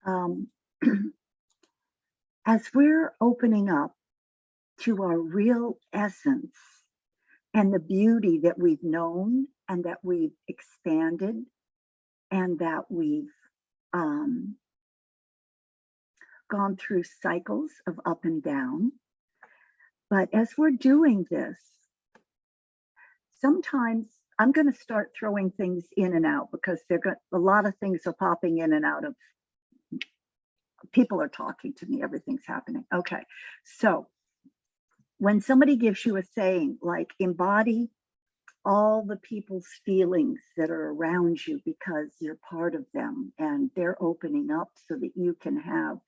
um, as we're opening up to our real essence and the beauty that we've known and that we've expanded and that we've um, gone through cycles of up and down. But as we're doing this, sometimes I'm going to start throwing things in and out because a lot of things are popping in and out of, people are talking to me, everything's happening. Okay, so when somebody gives you a saying like embody all the people's feelings that are around you because you're part of them and they're opening up so that you can have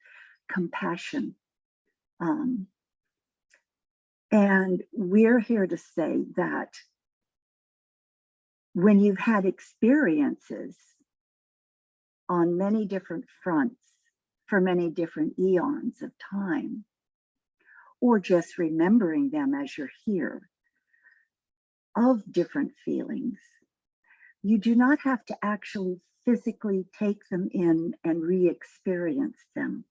compassion. And we're here to say that when you've had experiences on many different fronts for many different eons of time, or just remembering them as you're here, of different feelings, you do not have to actually physically take them in and re-experience them.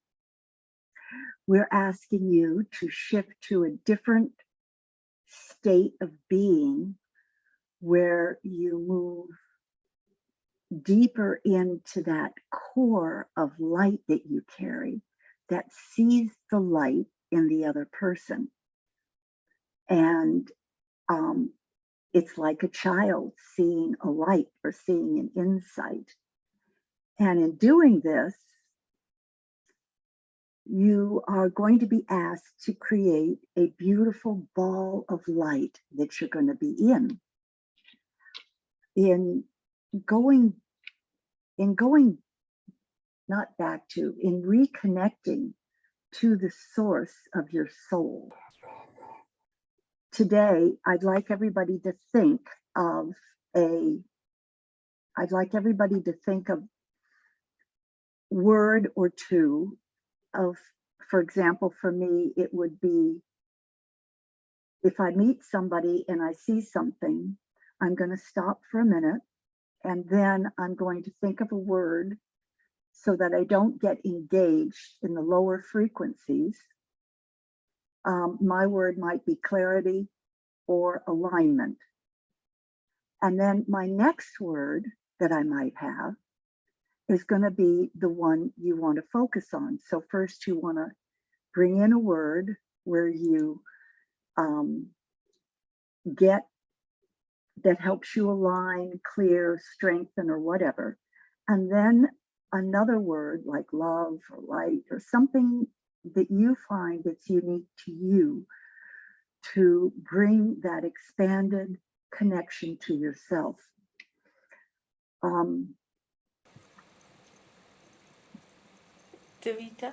We're asking you to shift to a different state of being where you move deeper into that core of light that you carry that sees the light in the other person. And it's like a child seeing a light or seeing an insight. And in doing this, you are going to be asked to create a beautiful ball of light that you're going to be in. In going, not back to, in reconnecting to the source of your soul. Today, I'd like everybody to think of word or two of, for example, for me, it would be, if I meet somebody and I see something, I'm going to stop for a minute, and then I'm going to think of a word so that I don't get engaged in the lower frequencies. My word might be clarity or alignment. And then my next word that I might have is going to be the one you want to focus on. So first you want to bring in a word where you get, that helps you align, clear, strengthen, or whatever. And then another word like love or light or something that you find that's unique to you to bring that expanded connection to yourself. Taveta,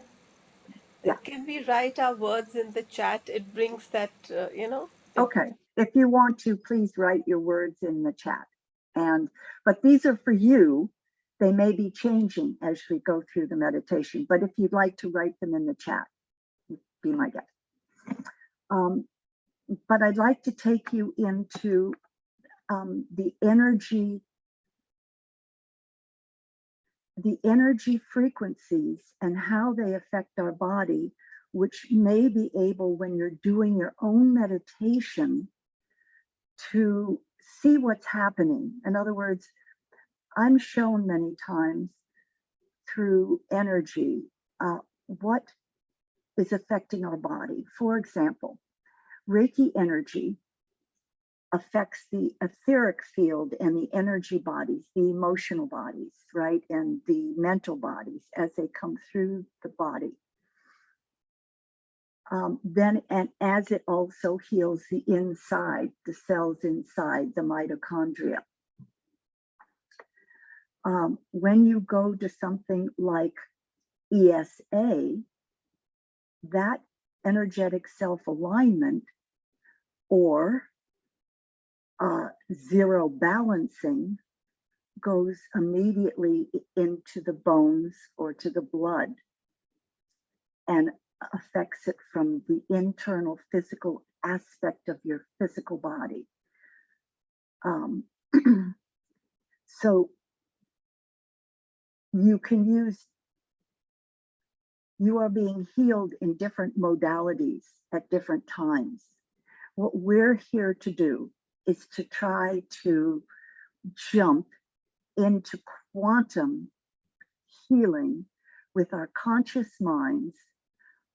Yeah. can we write our words in the chat? It brings that, Okay. If you want to, please write your words in the chat. But these are for you. They may be changing as we go through the meditation, but if you'd like to write them in the chat, be my guest. But I'd like to take you into the energy frequencies and how they affect our body, which may be able, when you're doing your own meditation, to see what's happening. In other words, I'm shown many times through energy what is affecting our body. For example, Reiki energy affects the etheric field and the energy bodies, the emotional bodies, right? And the mental bodies as they come through the body. Then, and as it also heals the inside, the cells inside, the mitochondria. When you go to something like ESA, that energetic self-alignment or zero balancing goes immediately into the bones or to the blood and affects it from the internal physical aspect of your physical body. So you can use You are being healed in different modalities at different times. What we're here to do is to try to jump into quantum healing with our conscious minds,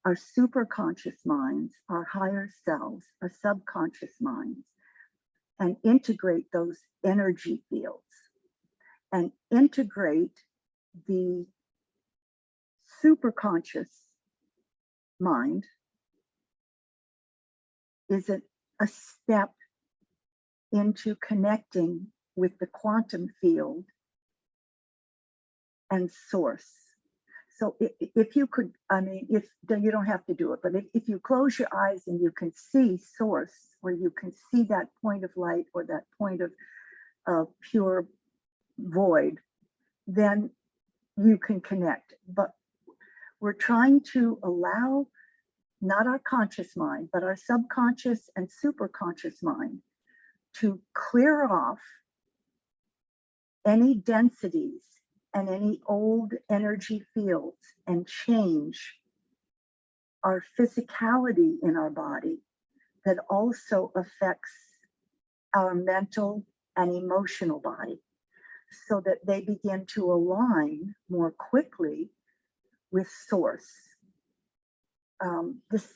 our superconscious minds, our higher selves, our subconscious minds, and integrate those energy fields and integrate the superconscious mind is a step into connecting with the quantum field and source. So if you could, I mean, if you don't have to do it, but if you close your eyes and you can see source, or you can see that point of light or that point of pure void, then you can connect. But we're trying to allow not our conscious mind, but our subconscious and superconscious mind to clear off any densities and any old energy fields and change our physicality in our body that also affects our mental and emotional body, so that they begin to align more quickly with source. This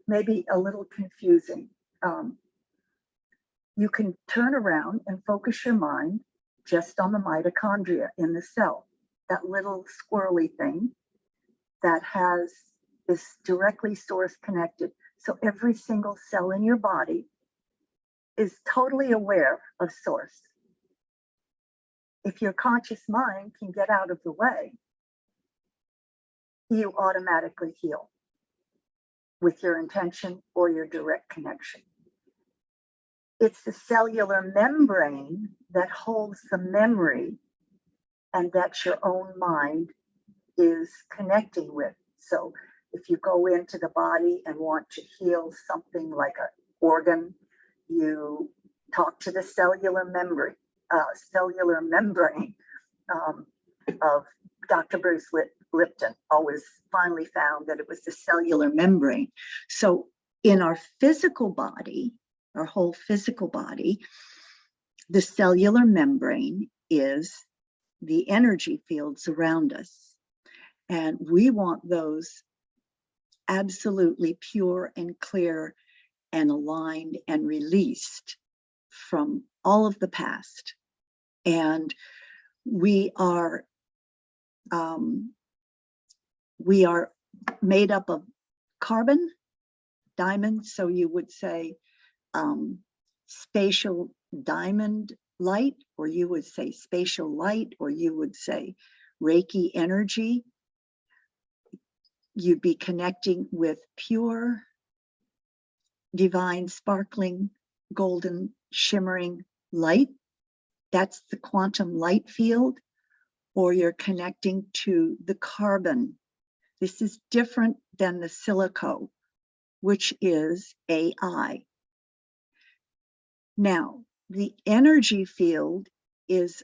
may be a little confusing. You can turn around and focus your mind just on the mitochondria in the cell, that little squirrely thing that is directly source connected. So every single cell in your body is totally aware of source. If your conscious mind can get out of the way, you automatically heal with your intention or your direct connection. It's the cellular membrane that holds the memory and that your own mind is connecting with. So if you go into the body and want to heal something like an organ, you talk to the cellular membrane of Dr. Bruce Lipton. Always finally found that it was the cellular membrane. So in our physical body, our whole physical body, the cellular membrane is the energy fields around us. And we want those absolutely pure and clear and aligned and released from all of the past. And we are made up of carbon, diamond, so you would say spatial diamond light, or you would say spatial light, or you would say Reiki energy. You'd be connecting with pure, divine, sparkling, golden, shimmering light. That's the quantum light field. Or you're connecting to the carbon. This is different than the silico, which is AI. Now, the energy field is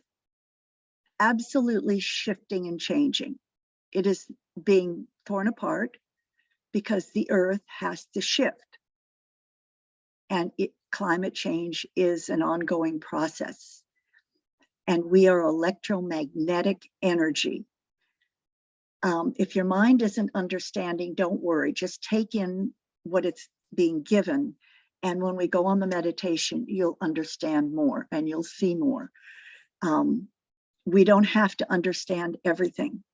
absolutely shifting and changing. It is being torn apart because the earth has to shift. And climate change is an ongoing process. And we are electromagnetic energy. If your mind isn't understanding, don't worry. Just take in what it's being given. And when we go on the meditation, you'll understand more and you'll see more. We don't have to understand everything.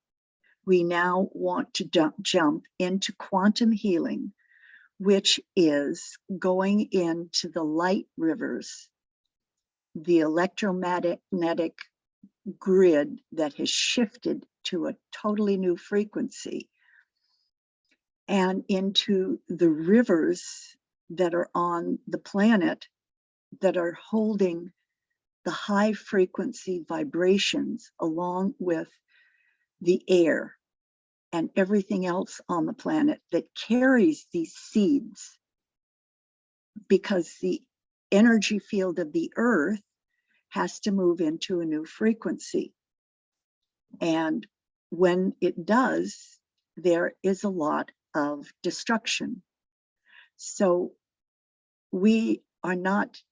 We now want to jump into quantum healing, which is going into the light rivers, the electromagnetic grid that has shifted to a totally new frequency, and into the rivers that are on the planet that are holding the high frequency vibrations along with the air and everything else on the planet that carries these seeds, because the energy field of the earth has to move into a new frequency. And when it does, there is a lot of destruction. So we are not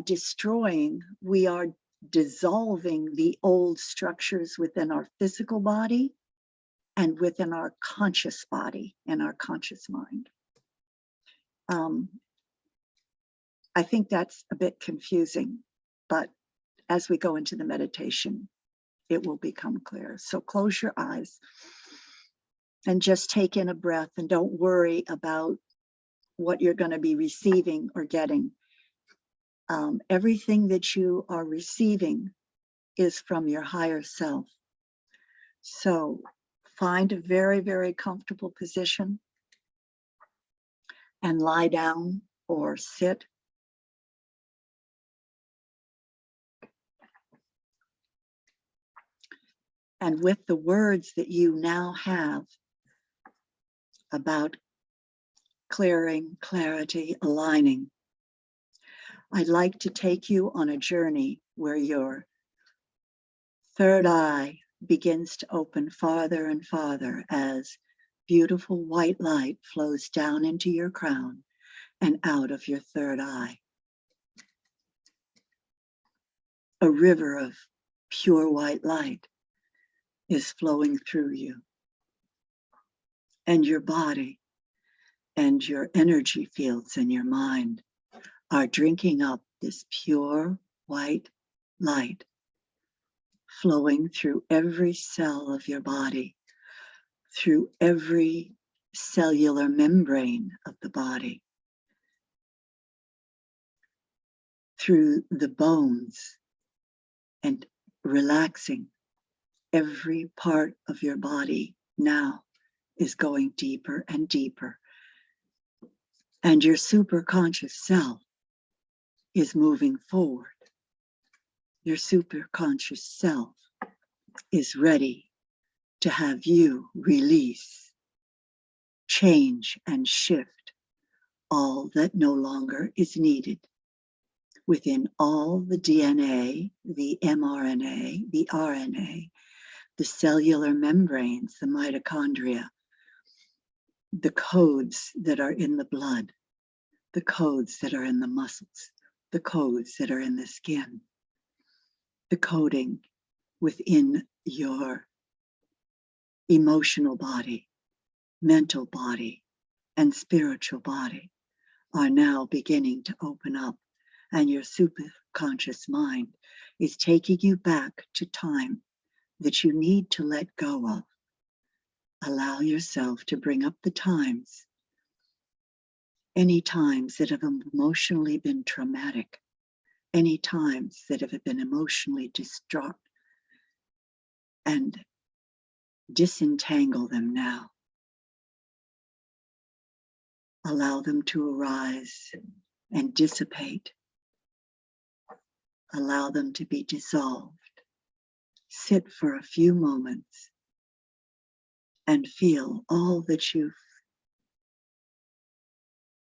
destroying, we are dissolving the old structures within our physical body and within our conscious body and our conscious mind. I think that's a bit confusing, but as we go into the meditation, it will become clear. So close your eyes and just take in a breath, and don't worry about what you're going to be receiving or getting. Everything that you are receiving is from your higher self. So find a very, very comfortable position and lie down or sit. And with the words that you now have about clearing, clarity, aligning, I'd like to take you on a journey where your third eye begins to open farther and farther as beautiful white light flows down into your crown and out of your third eye. A river of pure white light is flowing through you, and your body and your energy fields and your mind are drinking up this pure white light, flowing through every cell of your body, through every cellular membrane of the body, through the bones, and relaxing every part of your body now is going deeper and deeper. And your superconscious self is moving forward. Your superconscious self is ready to have you release, change, and shift all that no longer is needed within all the DNA, the mRNA, the RNA, the cellular membranes, the mitochondria, the codes that are in the blood, the codes that are in the muscles, the codes that are in the skin, the coding within your emotional body, mental body, and spiritual body are now beginning to open up, and your superconscious mind is taking you back to time that you need to let go of. Allow yourself to bring up the times, any times that have emotionally been traumatic, any times that have been emotionally distraught, and disentangle them now. Allow them to arise and dissipate. Allow them to be dissolved. Sit for a few moments and feel all that you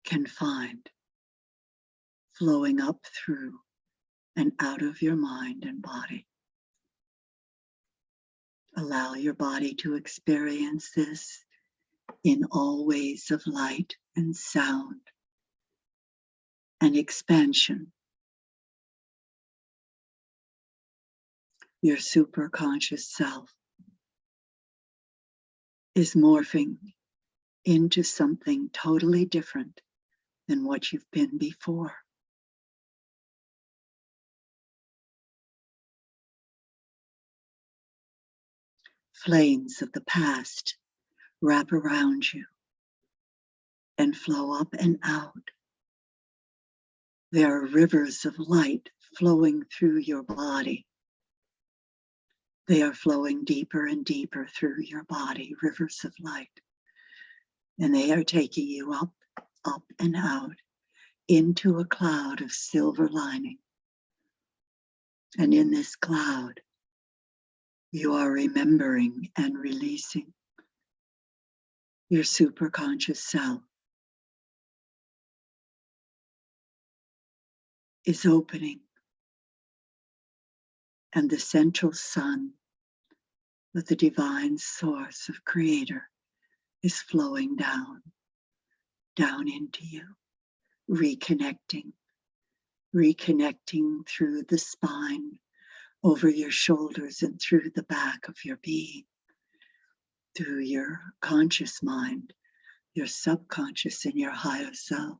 can find flowing up through and out of your mind and body. Allow your body to experience this in all ways of light and sound and expansion. Your superconscious self is morphing into something totally different than what you've been before. Flames of the past wrap around you and flow up and out. There are rivers of light flowing through your body. They are flowing deeper and deeper through your body, rivers of light. And they are taking you up, up and out into a cloud of silver lining. And in this cloud, you are remembering and releasing. Your superconscious self is opening, and the central sun that the divine source of Creator is flowing down into you, reconnecting through the spine, over your shoulders and through the back of your being, through your conscious mind, your subconscious, and your higher self.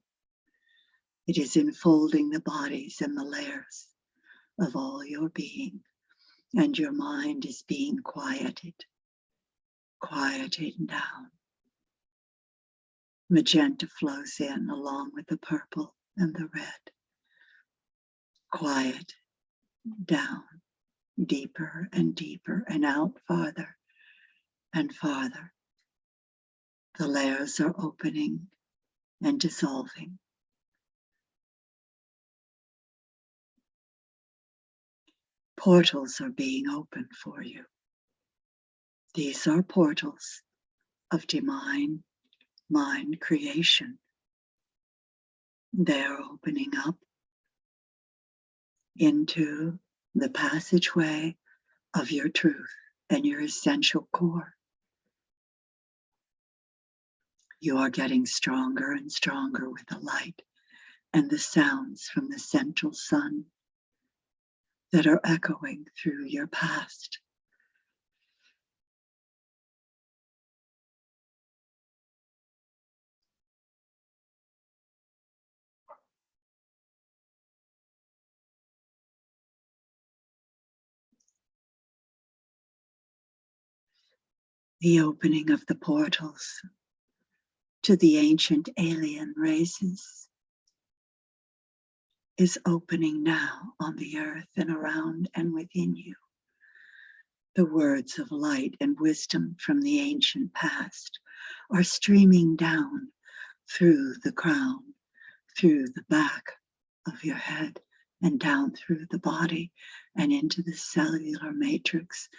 It is enfolding the bodies and the layers of all your being, and your mind is being quieted down. Magenta flows in along with the purple and the red. Quiet down, deeper and deeper, and out farther and farther. The layers are opening and dissolving. Portals are being opened for you. These are portals of divine mind creation. They are opening up into the passageway of your truth and your essential core. You are getting stronger and stronger with the light and the sounds from the central sun that are echoing through your past. The opening of the portals to the ancient alien races is opening now on the earth and around and within you. The words of light and wisdom from the ancient past are streaming down through the crown, through the back of your head, and down through the body and into the cellular matrix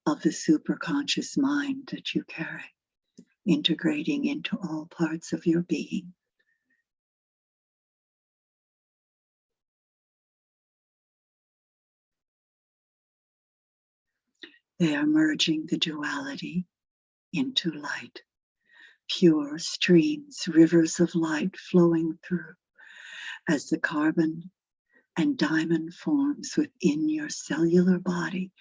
of the superconscious mind that you carry, integrating into all parts of your being. They are merging the duality into light. Pure streams, rivers of light flowing through as the carbon and diamond forms within your cellular body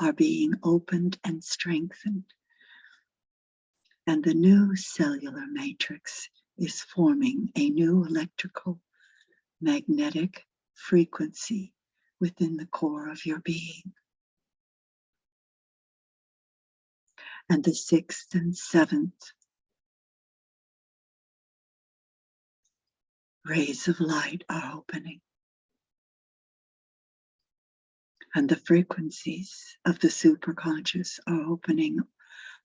are being opened and strengthened. And the new cellular matrix is forming a new electrical magnetic frequency within the core of your being. And the sixth and seventh rays of light are opening. And the frequencies of the superconscious are opening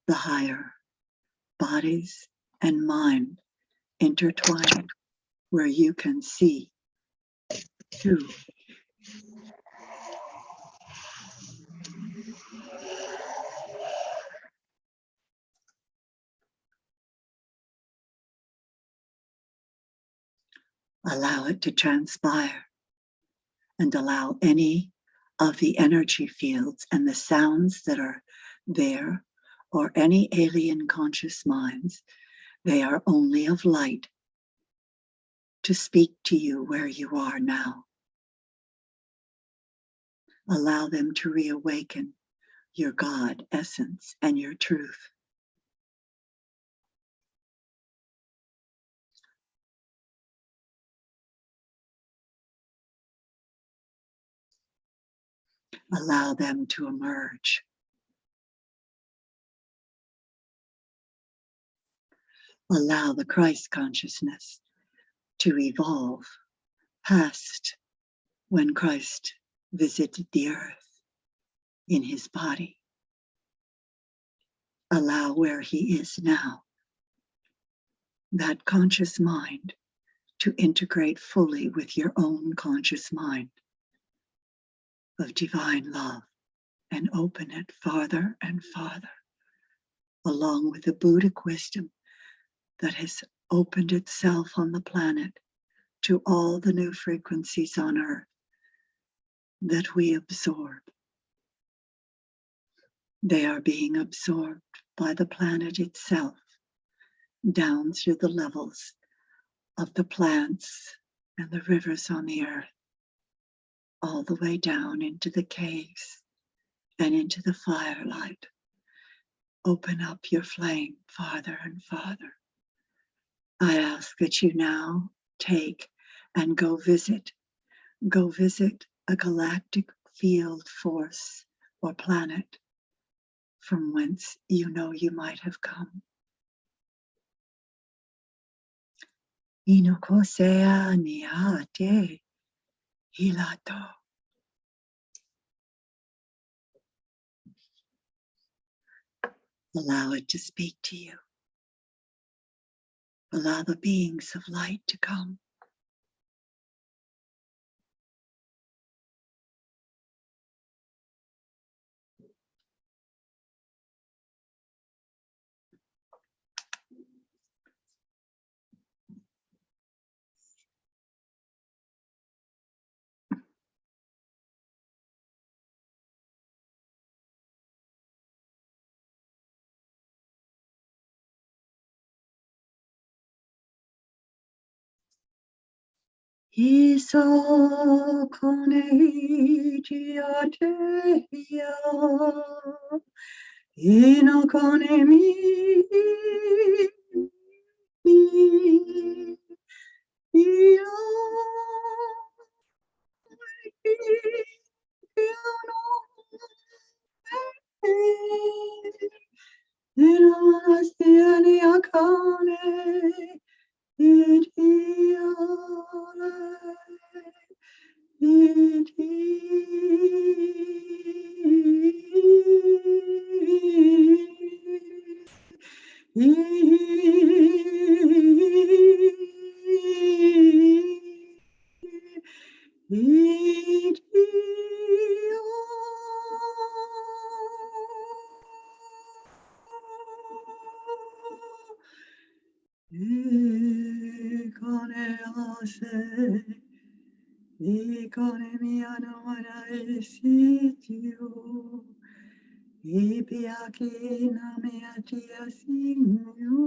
the higher bodies and mind intertwining, where you can see too. Allow it to transpire and allow any of the energy fields and the sounds that are there, or any alien conscious minds, they are only of light, to speak to you where you are now. Allow them to reawaken your God essence and your truth. Allow them to emerge. Allow the Christ consciousness to evolve past when Christ visited the earth in his body. Allow where he is now, that conscious mind, to integrate fully with your own conscious mind of divine love, and open it farther and farther, along with the Buddhic wisdom that has opened itself on the planet to all the new frequencies on earth that we absorb. They are being absorbed by the planet itself, down through the levels of the plants and the rivers on the earth, all the way down into the caves and into the firelight. Open up your flame farther and farther. I ask that you now take and go visit a galactic field force or planet from whence you know you might have come. Inokosea niate hilato. Allow it to speak to you. Allow the beings of light to come. Iso kone tiate ya. Ino kone mi. Io. Ikone miano mana esitio, ipiaki na meati asinio.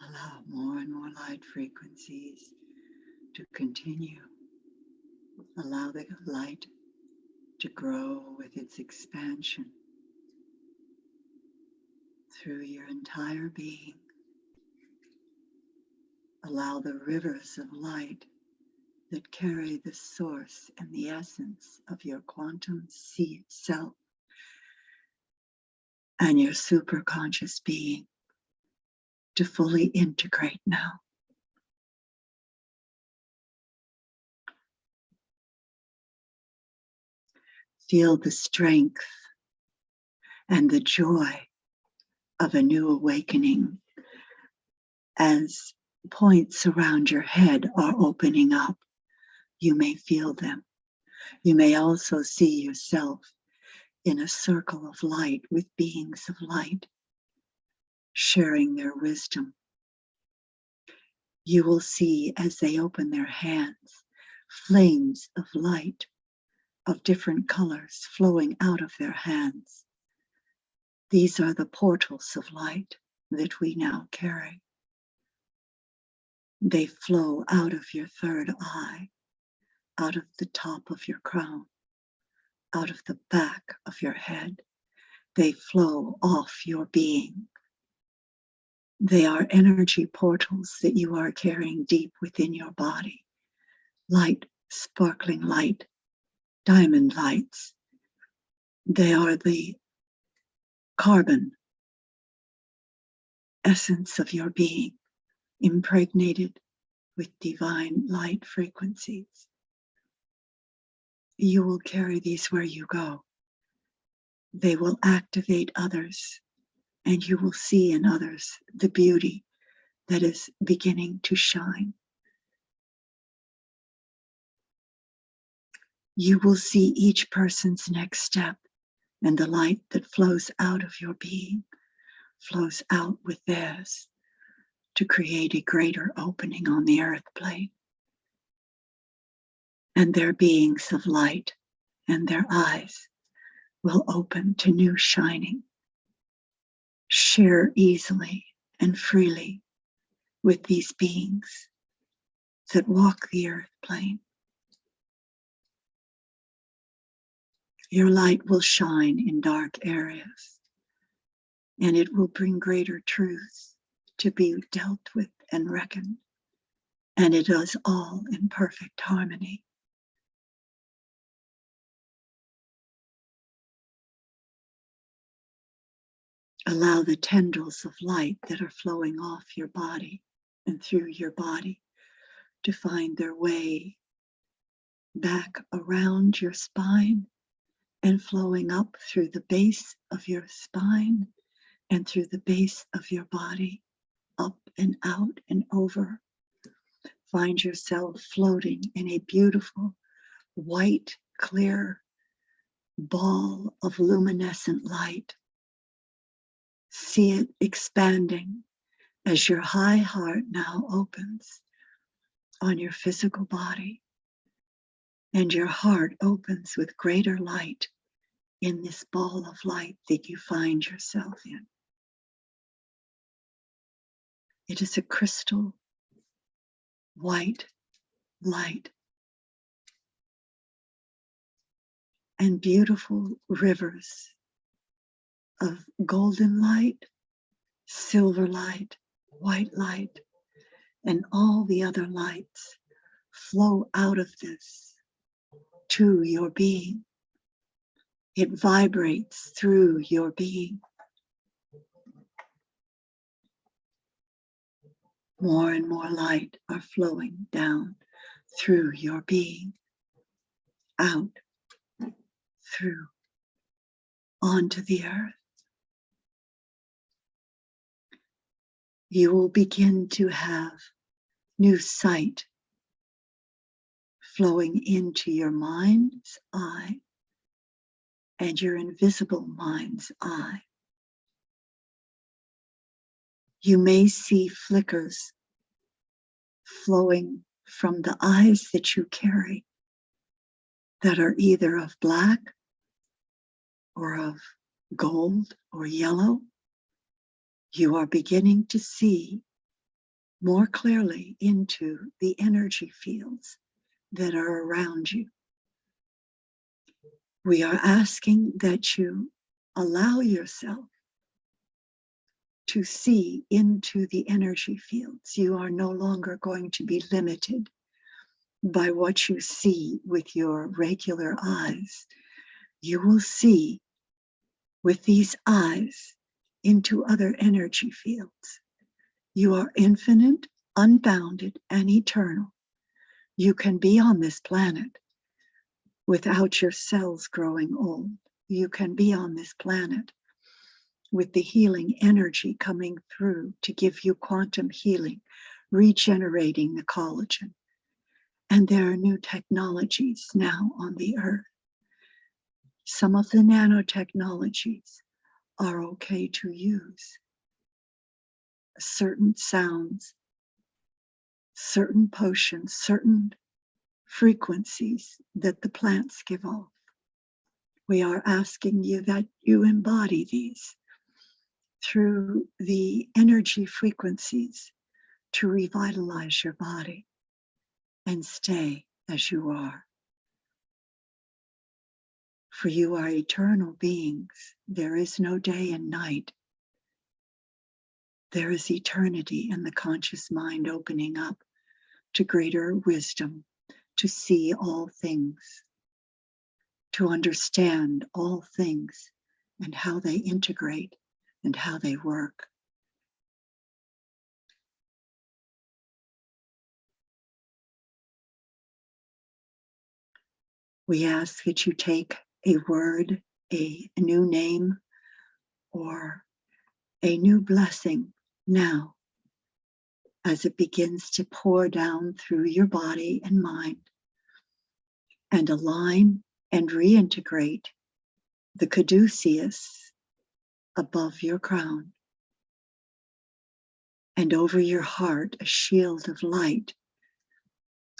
Allow more and more light frequencies to continue. Allow the light to grow with its expansion through your entire being. Allow the rivers of light that carry the source and the essence of your quantum seed self and your superconscious being to fully integrate now. Feel the strength and the joy of a new awakening as points around your head are opening up. You may feel them. You may also see yourself in a circle of light with beings of light, sharing their wisdom. You will see as they open their hands, flames of light of different colors flowing out of their hands. These are the portals of light that we now carry. They flow out of your third eye, out of the top of your crown, out of the back of your head. They flow off your being. They are energy portals that you are carrying deep within your body. Light, sparkling light, diamond lights. They are the carbon essence of your being, impregnated with divine light frequencies. You will carry these where you go. They will activate others and you will see in others the beauty that is beginning to shine. You will see each person's next step, and the light that flows out of your being flows out with theirs to create a greater opening on the earth plane. And their beings of light and their eyes will open to new shining. Share easily and freely with these beings that walk the earth plane. Your light will shine in dark areas, and it will bring greater truths to be dealt with and reckoned. And it is all in perfect harmony. Allow the tendrils of light that are flowing off your body and through your body to find their way back around your spine and flowing up through the base of your spine and through the base of your body, up and out and over. Find yourself floating in a beautiful, white, clear ball of luminescent light. See it expanding as your high heart now opens on your physical body, and your heart opens with greater light in this ball of light that you find yourself in. It is a crystal white light, and beautiful rivers of golden light, silver light, white light, and all the other lights flow out of this to your being. It vibrates through your being. More and more light are flowing down through your being, out, through, onto the earth. You will begin to have new sight flowing into your mind's eye and your invisible mind's eye. You may see flickers flowing from the eyes that you carry that are either of black or of gold or yellow. You are beginning to see more clearly into the energy fields that are around you. We are asking that you allow yourself to see into the energy fields. You are no longer going to be limited by what you see with your regular eyes. You will see with these eyes into other energy fields. You are infinite, unbounded, and eternal. You can be on this planet without your cells growing old. You can be on this planet with the healing energy coming through to give you quantum healing, regenerating the collagen. And there are new technologies now on the earth. Some of the nanotechnologies are okay to use. Certain sounds, certain potions, certain frequencies that the plants give off. We are asking you that you embody these through the energy frequencies to revitalize your body and stay as you are. For you are eternal beings. There is no day and night. There is eternity in the conscious mind opening up to greater wisdom, to see all things, to understand all things and how they integrate and how they work. We ask that you take a word, a new name, or a new blessing now as it begins to pour down through your body and mind and align and reintegrate the caduceus above your crown and over your heart, a shield of light,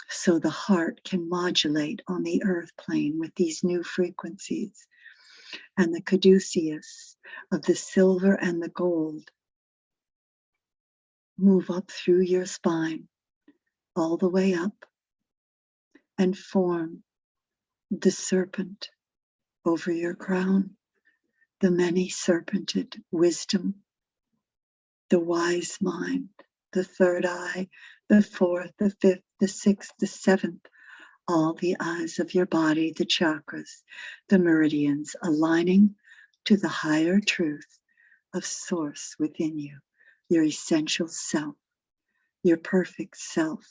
so the heart can modulate on the earth plane with these new frequencies. And the caduceus of the silver and the gold move up through your spine, all the way up, and form the serpent over your crown, the many serpented wisdom, the wise mind, the third eye, the fourth, the fifth, the sixth, the seventh, all the eyes of your body, the chakras, the meridians, aligning to the higher truth of source within you, your essential self, your perfect self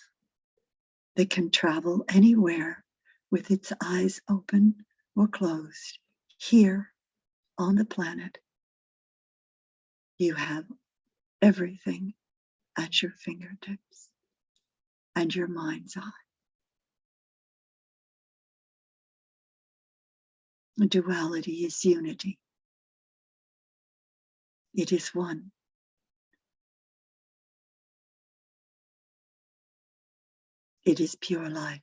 that can travel anywhere with its eyes open or closed. Here on the planet, you have everything at your fingertips and your mind's eye. Duality is unity. It is one. It is pure light.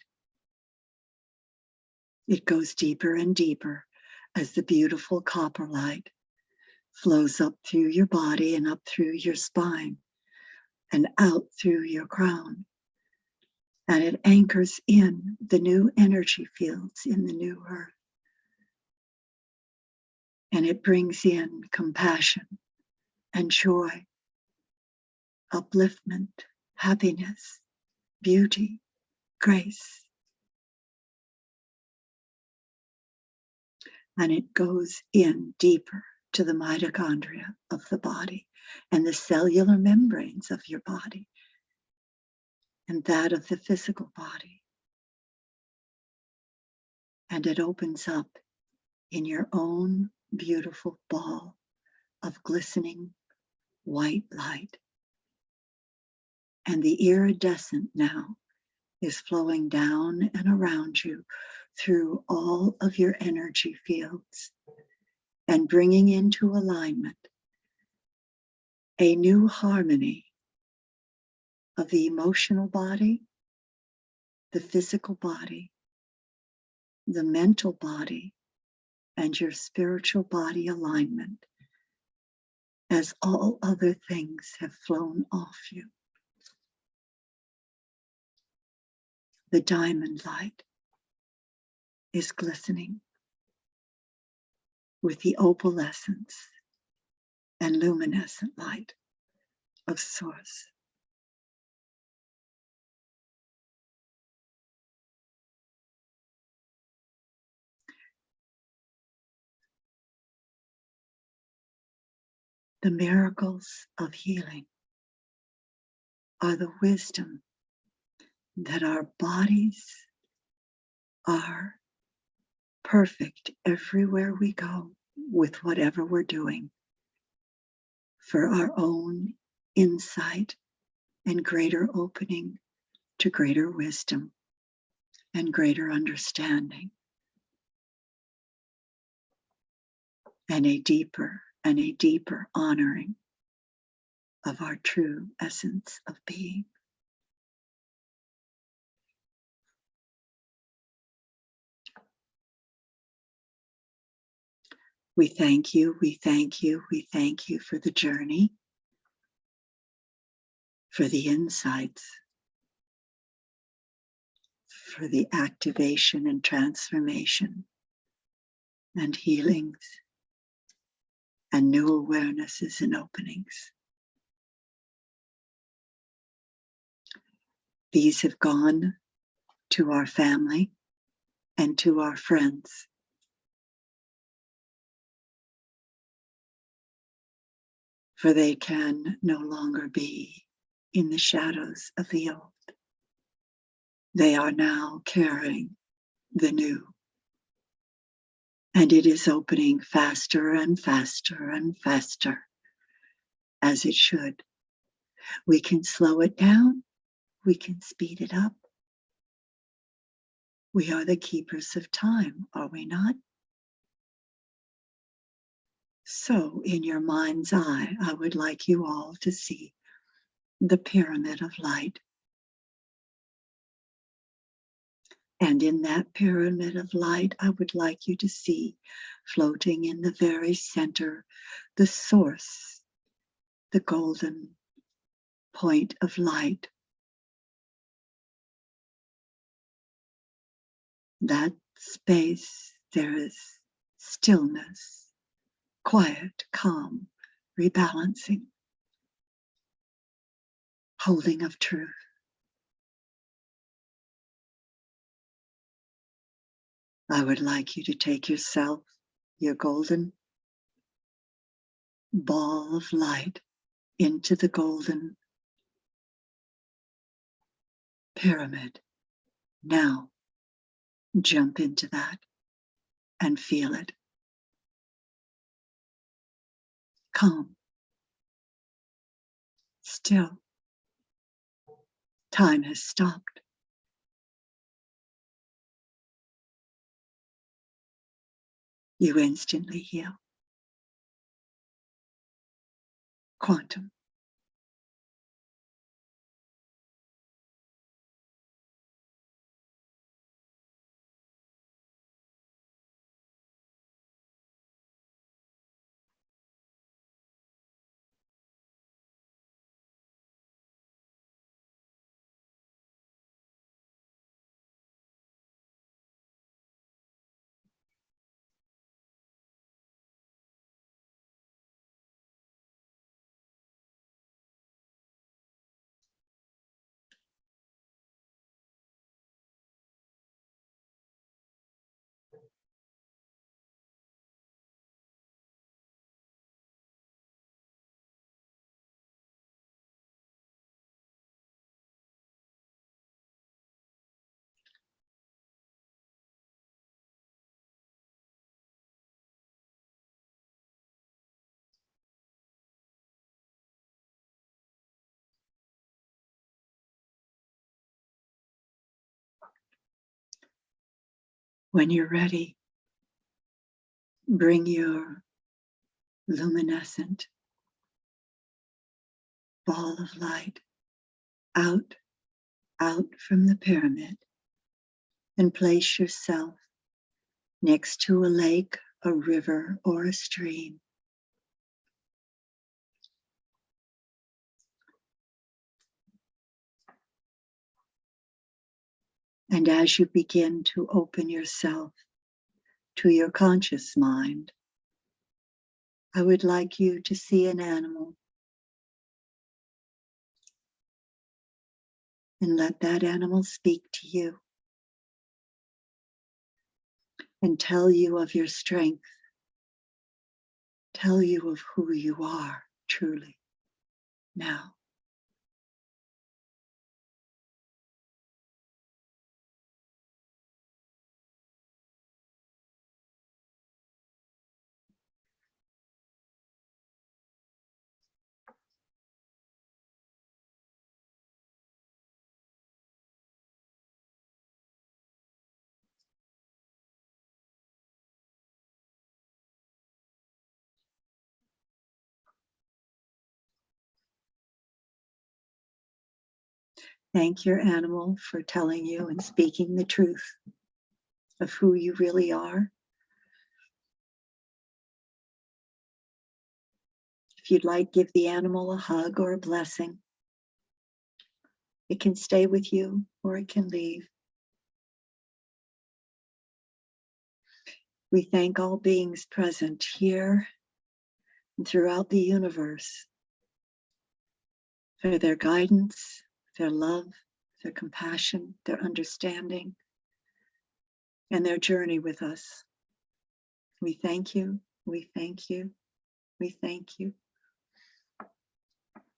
It goes deeper and deeper as the beautiful copper light flows up through your body and up through your spine and out through your crown. And it anchors in the new energy fields in the new earth. And it brings in compassion and joy, upliftment, happiness, beauty, grace. And it goes in deeper to the mitochondria of the body and the cellular membranes of your body and that of the physical body. And it opens up in your own beautiful ball of glistening white light. And the iridescent now is flowing down and around you through all of your energy fields and bringing into alignment a new harmony of the emotional body, the physical body, the mental body, and your spiritual body alignment as all other things have flown off you. The diamond light is glistening with the opalescence and luminescent light of source. The miracles of healing are the wisdom that our bodies are perfect everywhere we go with whatever we're doing for our own insight and greater opening to greater wisdom and greater understanding and a deeper honoring of our true essence of being. We thank you, we thank you, we thank you for the journey, for the insights, for the activation and transformation and healings and new awarenesses and openings. These have gone to our family and to our friends. For they can no longer be in the shadows of the old. They are now carrying the new. And it is opening faster and faster and faster as it should. We can slow it down. We can speed it up. We are the keepers of time, are we not? So, in your mind's eye, I would like you all to see the pyramid of light. And in that pyramid of light, I would like you to see, floating in the very center, the source, the golden point of light. That space, there is stillness, quiet, calm, rebalancing, holding of truth. I would like you to take yourself, your golden ball of light, into the golden pyramid. Now, jump into that and feel it. Calm, still. Time has stopped. You instantly heal. Quantum. When you're ready, bring your luminescent ball of light out from the pyramid and place yourself next to a lake, a river, or a stream. And as you begin to open yourself to your conscious mind, I would like you to see an animal and let that animal speak to you and tell you of your strength, tell you of who you are truly now. Thank your animal for telling you and speaking the truth of who you really are. If you'd like, give the animal a hug or a blessing. It can stay with you or it can leave. We thank all beings present here and throughout the universe for their guidance, their love, their compassion, their understanding, and their journey with us. We thank you, we thank you, we thank you.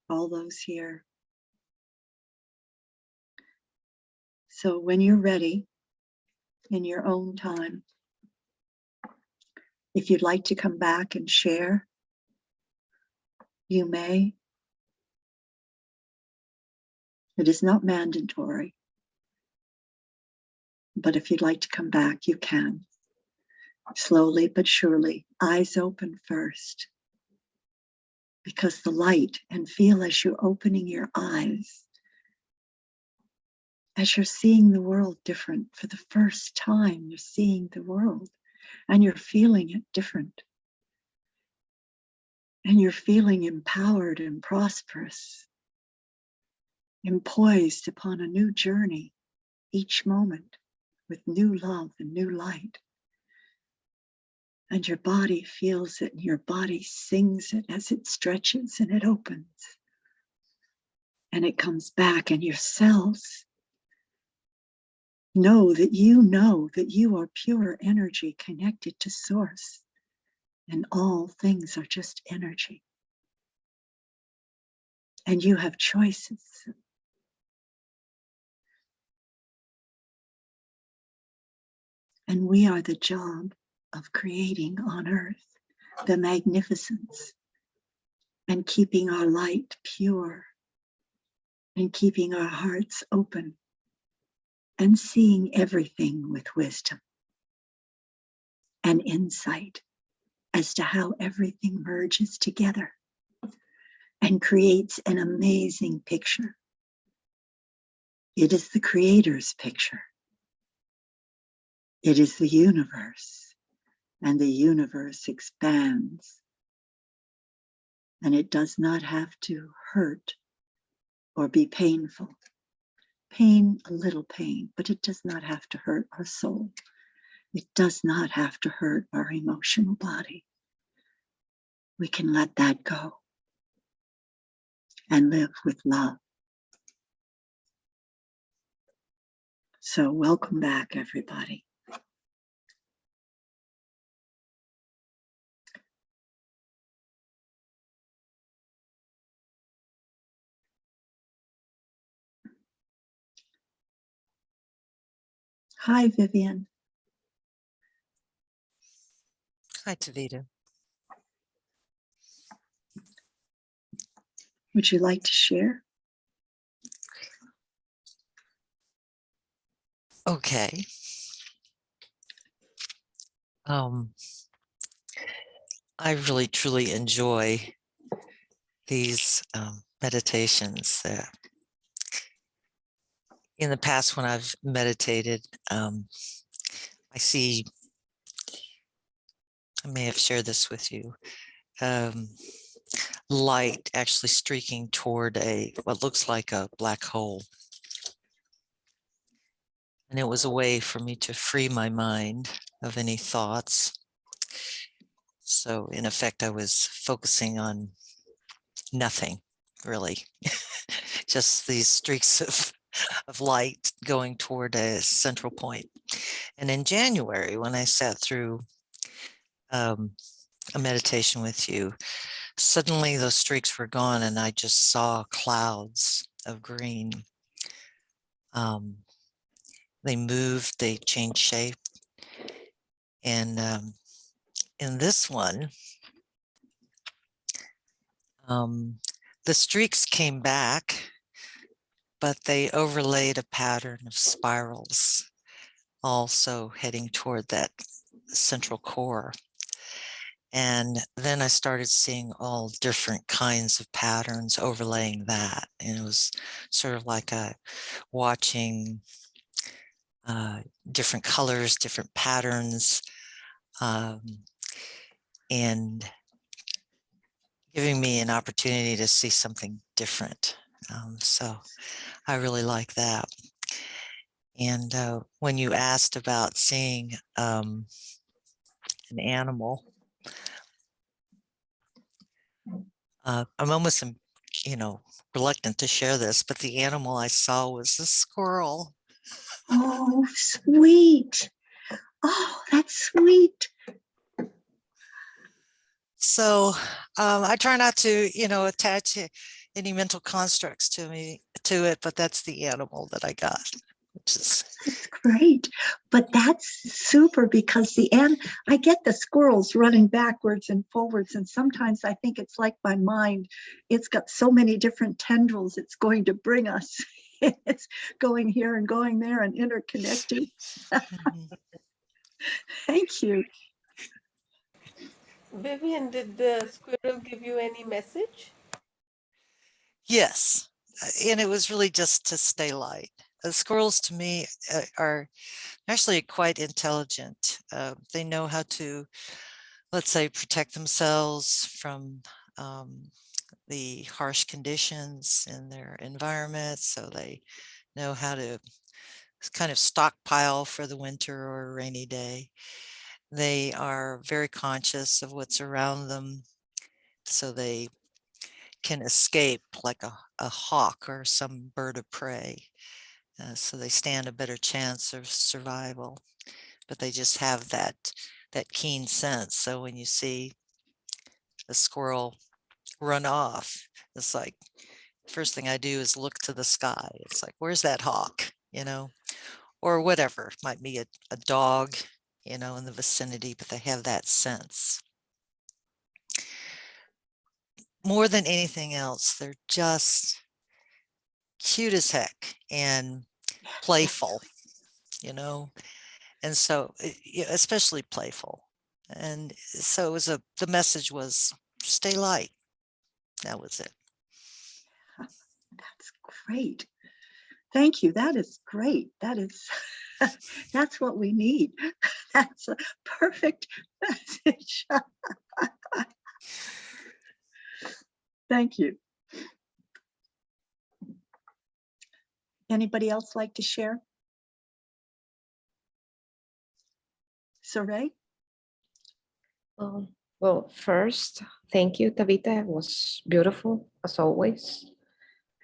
All those here. So when you're ready, in your own time, if you'd like to come back and share, You may. It is not mandatory. But if you'd like to come back, you can. Slowly but surely, eyes open first. Because the light, and feel as you're opening your eyes, as you're seeing the world different for the first time, you're seeing the world and you're feeling it different. And you're feeling empowered and prosperous and poised upon a new journey each moment with new love and new light. And your body feels it, and your body sings it as it stretches and it opens. And it comes back, and your cells know that you are pure energy connected to source. And all things are just energy. And you have choices. And we are the job of creating on earth the magnificence and keeping our light pure and keeping our hearts open and seeing everything with wisdom and insight as to how everything merges together and creates an amazing picture. It is the Creator's picture. It is the universe, and the universe expands. And it does not have to hurt or be painful. Pain, a little pain, but it does not have to hurt our soul. It does not have to hurt our emotional body. We can let that go and live with love. So welcome back, everybody. Hi, Vivian. Hi, Taveta. Would you like to share? Okay. I really truly enjoy these meditations. In the past, when I've meditated, I may have shared this with you, light actually streaking toward what looks like a black hole. And it was a way for me to free my mind of any thoughts. So in effect, I was focusing on nothing, really. Just these streaks of light going toward a central point. And in January, when I sat through a meditation with you, suddenly those streaks were gone and I just saw clouds of green. They moved, they changed shape. And in this one, the streaks came back, but they overlaid a pattern of spirals, also heading toward that central core. And then I started seeing all different kinds of patterns overlaying that. And it was sort of like watching different colors, different patterns, and giving me an opportunity to see something different. So I really like that. And when you asked about seeing an animal, I'm almost, reluctant to share this, but the animal I saw was a squirrel. Oh, sweet. Oh, that's sweet. So I try not to, attach any mental constructs to it, but that's the animal that I got. which is It's great, but that's super because I get the squirrels running backwards and forwards, and sometimes I think it's like my mind. It's got so many different tendrils it's going to bring us. It's going here and going there and interconnected. Mhm. Thank you. Vivian, did the squirrel give you any message? Yes. And it was really just to stay light. The squirrels to me are actually quite intelligent. They know how to, let's say, protect themselves from the harsh conditions in their environment. So they know how to kind of stockpile for the winter or a rainy day. They are very conscious of what's around them. So they can escape like a hawk or some bird of prey. So they stand a better chance of survival, but they just have that keen sense. So when you see a squirrel run off, it's like first thing I do is look to the sky. It's like, where's that hawk? Or whatever. It might be a dog, in the vicinity, but they have that sense. More than anything else, they're just cute as heck and playful, you know, and so especially playful. And so the message was stay light. That was it. That's great. Thank you. That is great. That's what we need. That's a perfect message. Thank you. Anybody else like to share? Saray? Well, first, thank you, Taveta. It was beautiful, as always.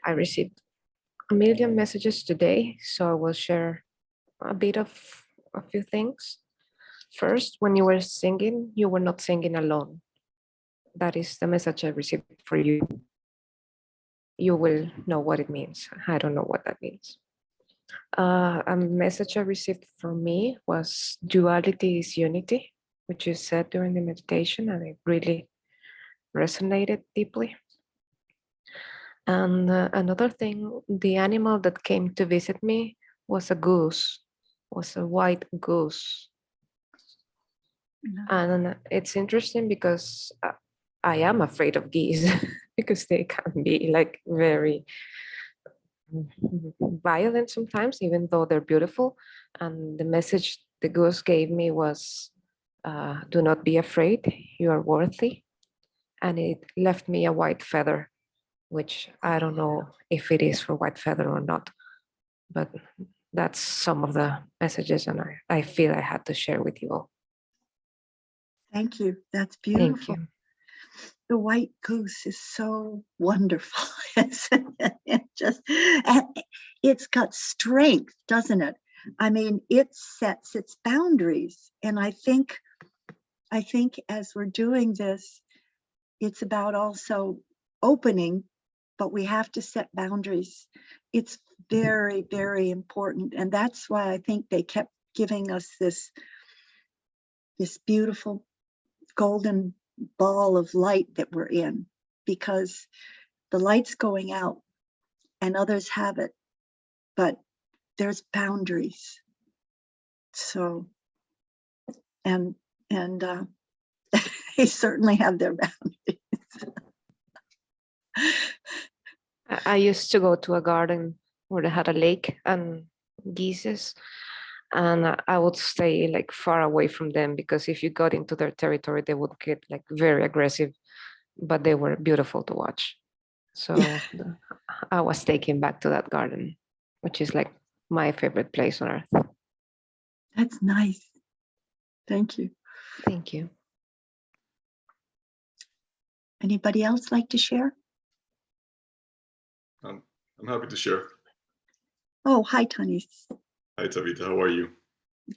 I received a million messages today, so I will share a bit of a few things. First, when you were singing, you were not singing alone. That is the message I received for you. You will know what it means. I don't know what that means. A message I received from me was duality is unity, which you said during the meditation, and it really resonated deeply. And another thing, the animal that came to visit me was a goose, was a white goose. And it's interesting because I am afraid of geese because they can be like very violent sometimes, even though they're beautiful. And the message the goose gave me was, do not be afraid, you are worthy. And it left me a white feather, which I don't know if it is for white feather or not, but that's some of the messages, and I feel I had to share with you all. Thank you. That's Thank beautiful. you. The white goose is so wonderful. It's got strength, doesn't it? I mean, it sets its boundaries. And I think as we're doing this, it's about also opening, but we have to set boundaries. It's very, very important. And that's why I think they kept giving us this beautiful golden ball of light that we're in, because the light's going out and others have it, but there's boundaries. So, and they certainly have their boundaries. I used to go to a garden where they had a lake and geese, and I would stay like far away from them because if you got into their territory, they would get like very aggressive, but they were beautiful to watch. So I was taken back to that garden, which is like my favorite place on earth. That's nice. Thank you. Thank you. Anybody else like to share? I'm happy to share. Oh, hi, Tanis. Hi, Taveta. How are you?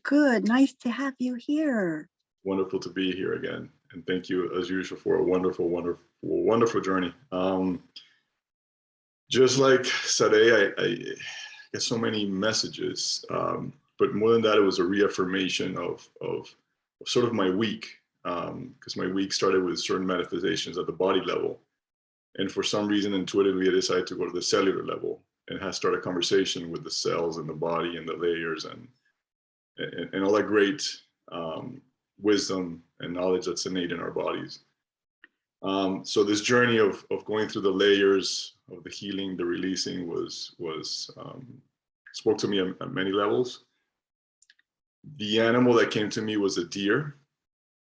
Good. Nice to have you here. Wonderful to be here again. And thank you, as usual, for a wonderful, wonderful, wonderful journey. Just like Sade, get so many messages. But more than that, it was a reaffirmation of sort of my week, because my week started with certain manifestations at the body level. And for some reason, intuitively, I decided to go to the cellular level and have start a conversation with the cells in the body and the layers and all that great wisdom and knowledge that's innate in our bodies. So this journey of going through the layers of the healing, the releasing was spoke to me at many levels. The animal that came to me was a deer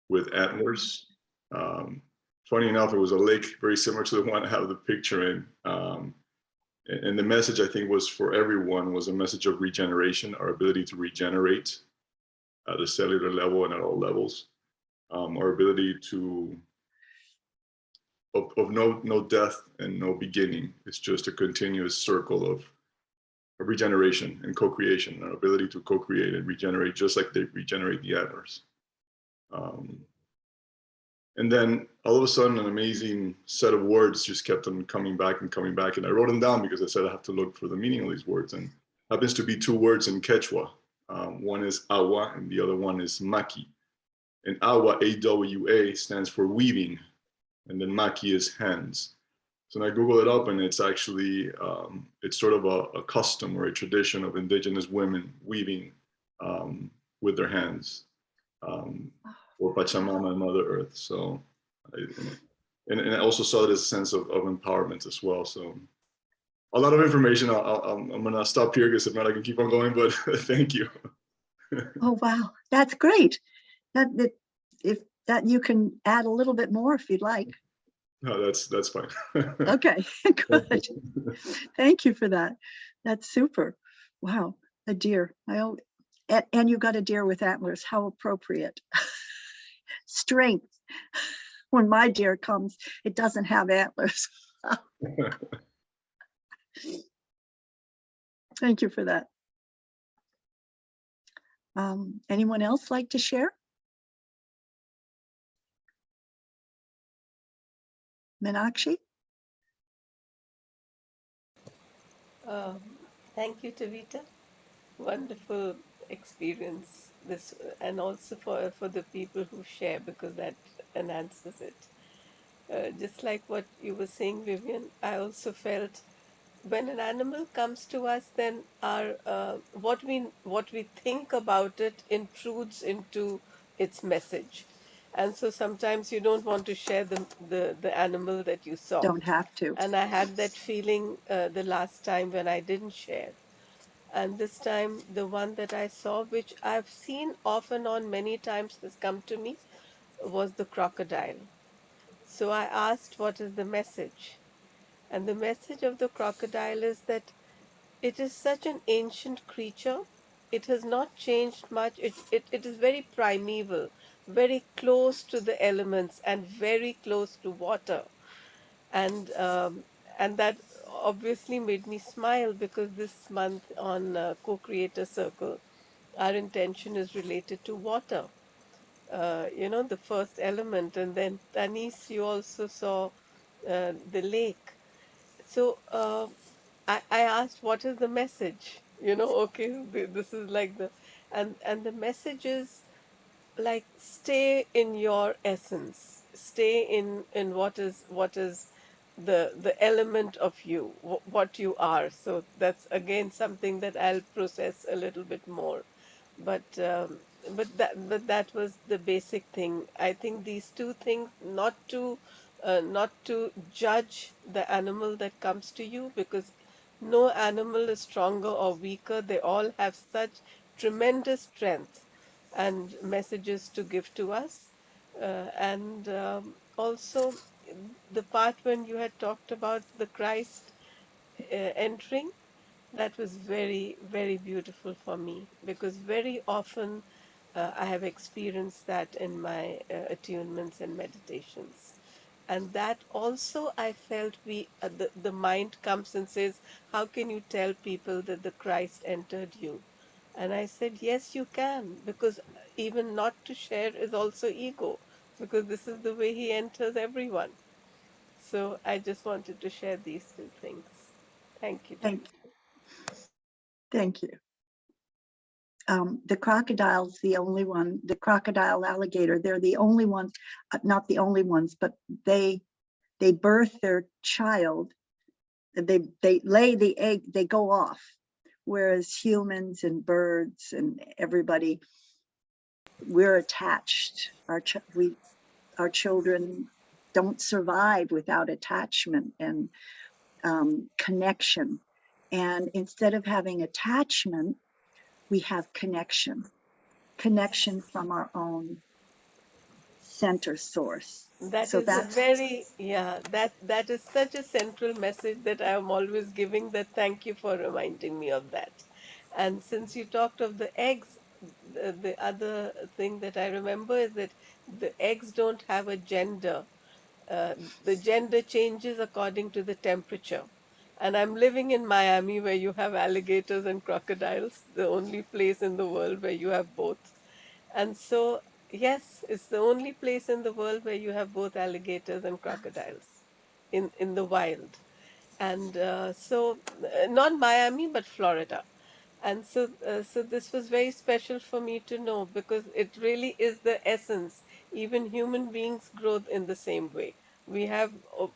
with antlers. Funny enough, it was a lake very similar to the one I have the picture in. And the message, I think, was for everyone, was a message of regeneration, our ability to regenerate at the cellular level and at all levels. Our ability to of no death and no beginning. It's just a continuous circle of regeneration and co-creation, our ability to co-create and regenerate just like they regenerate the antlers. And then all of a sudden, an amazing set of words just kept on coming back and coming back. And I wrote them down because I said I have to look for the meaning of these words. And happens to be two words in Quechua. One is agua and the other one is maki. And agua, A-W-A, stands for weaving. And then maki is hands. So when I Google it up, and it's actually, it's sort of a custom or a tradition of indigenous women weaving with their hands for Pachamama and Mother Earth. So, and I also saw it as a sense of empowerment as well. So a lot of information. I'm gonna stop here because if not, I can keep on going, but thank you. Oh, wow. That's great. If that you can add a little bit more if you'd like. No, that's fine. Okay, good. Thank you for that. That's super. Wow, a deer. And you got a deer with antlers. How appropriate. Strength. When my deer comes, it doesn't have antlers. Thank you for that. Anyone else like to share? Meenakshi? Um, Thank you, Taveta. Wonderful experience. This, and also for the people who share, because that enhances it. Just like what you were saying, Vivian, I also felt when an animal comes to us, then our what we think about it intrudes into its message, and so sometimes you don't want to share the animal that you saw. Don't have to. And I had that feeling the last time when I didn't share. And this time, the one that I saw, which I've seen off and on many times, has come to me, was the crocodile. So I asked, what is the message? And the message of the crocodile is that it is such an ancient creature. It has not changed much. It is very primeval, very close to the elements, and very close to water. And and that obviously made me smile, because this month on Co-Creator Circle, our intention is related to water. The first element, and then Tanis, you also saw the lake. So I asked, what is the message? Okay, this is like and the message is like, stay in your essence, stay in what is the element of you, what you are. So that's again something that I'll process a little bit more. But um, but that but that was the basic thing. I think these two things, not to judge the animal that comes to you, because no animal is stronger or weaker. They all have such tremendous strength and messages to give to us. And also, the part when you had talked about the Christ entering, that was very, very beautiful for me, because very often I have experienced that in my attunements and meditations. And that also I felt the mind comes and says, how can you tell people that the Christ entered you? And I said, yes, you can, because even not to share is also ego, because this is the way he enters everyone. So I just wanted to share these two things. Thank you, Thank David. Thank you. The crocodile's the only one, the crocodile alligator, they're the only ones, not the only ones, but they birth their child, they lay the egg, they go off. Whereas humans and birds and everybody, we're attached. Our children don't survive without attachment and connection. And instead of having attachment, we have connection from our own center source. That So is a that's, very, yeah, that is such a central message that I am always giving, that thank you for reminding me of that. And since you talked of the eggs, the other thing that I remember is that the eggs don't have a gender. Uh, the gender changes according to the temperature. And I'm living in Miami, where you have alligators and crocodiles, the only place in the world where you have both. And so, yes, it's the only place in the world where you have both alligators and crocodiles in the wild. And not Miami, but Florida. And so this was very special for me to know, because it really is the essence. Even human beings grow in the same way. We have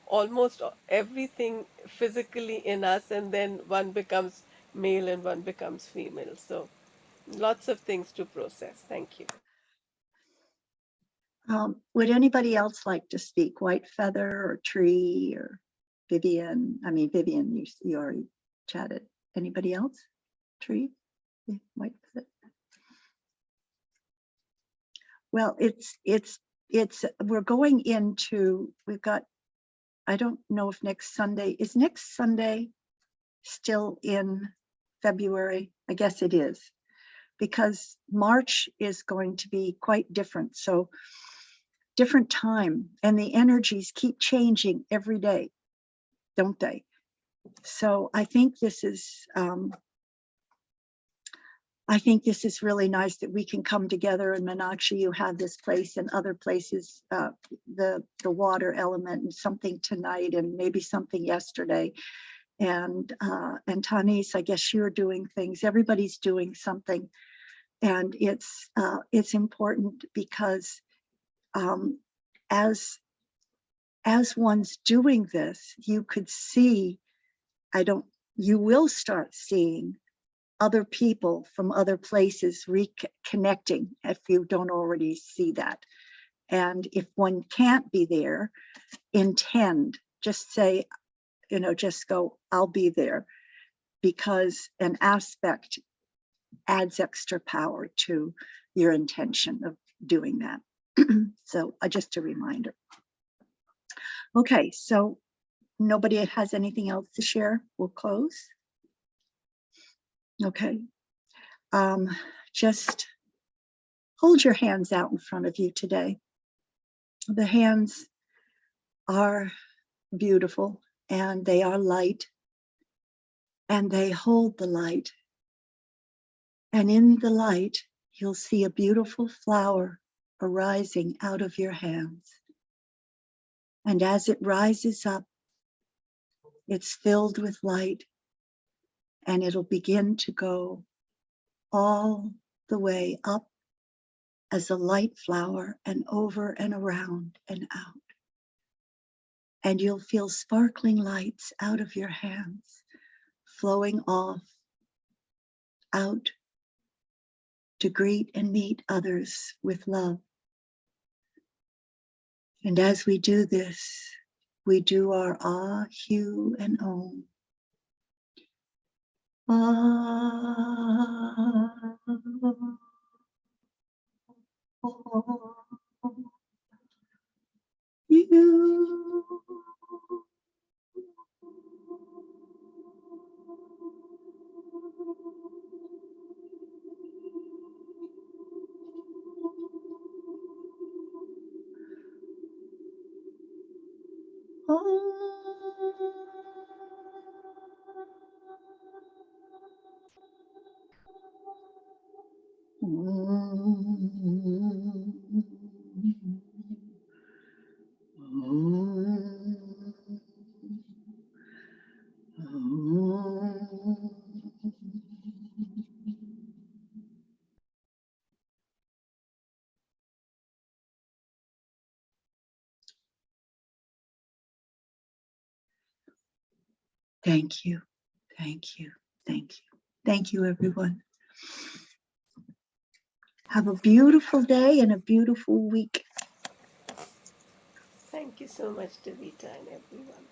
almost everything physically in us, and then one becomes male and one becomes female. So lots of things to process. Thank you. would anybody else like to speak? White Feather or Tree or Vivian? I mean, Vivian, you already chatted. Anybody else? Tree? Yeah, White Feather. Well, we're going into, we've got, I don't know if next Sunday still in February? I guess it is, because March is going to be quite different. So different time, and the energies keep changing every day, don't they? So I think this is really nice that we can come together. In Meenakshi, you have this place, and other places, the water element, and something tonight, and maybe something yesterday. And Tanis, I guess you're doing things. Everybody's doing something, and it's important, because as one's doing this, you could see, you will start seeing other people from other places reconnecting, if you don't already see that. And if one can't be there, intend, just say, just go, I'll be there, because an aspect adds extra power to your intention of doing that. So just a reminder. Okay, so nobody has anything else to share? We'll close. Okay. Just hold your hands out in front of you today. The hands are beautiful, and they are light, and they hold the light. And in the light, you'll see a beautiful flower arising out of your hands. And as it rises up, it's filled with light, and it'll begin to go all the way up as a light flower, and over and around and out. And you'll feel sparkling lights out of your hands, flowing off, out to greet and meet others with love. And as we do this, we do our ah, hu, and om. Ah, you. Thank you. Thank you. Thank you. Thank you, everyone. Have a beautiful day and a beautiful week. Thank you so much, Taveta and everyone.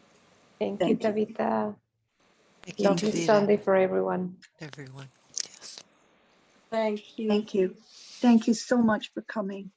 Thank you, Thank you. Tavita. Thank you, Lovely Taveta, Sunday for everyone. everyone. Yes. Thank you. Thank you. Thank you so much for coming.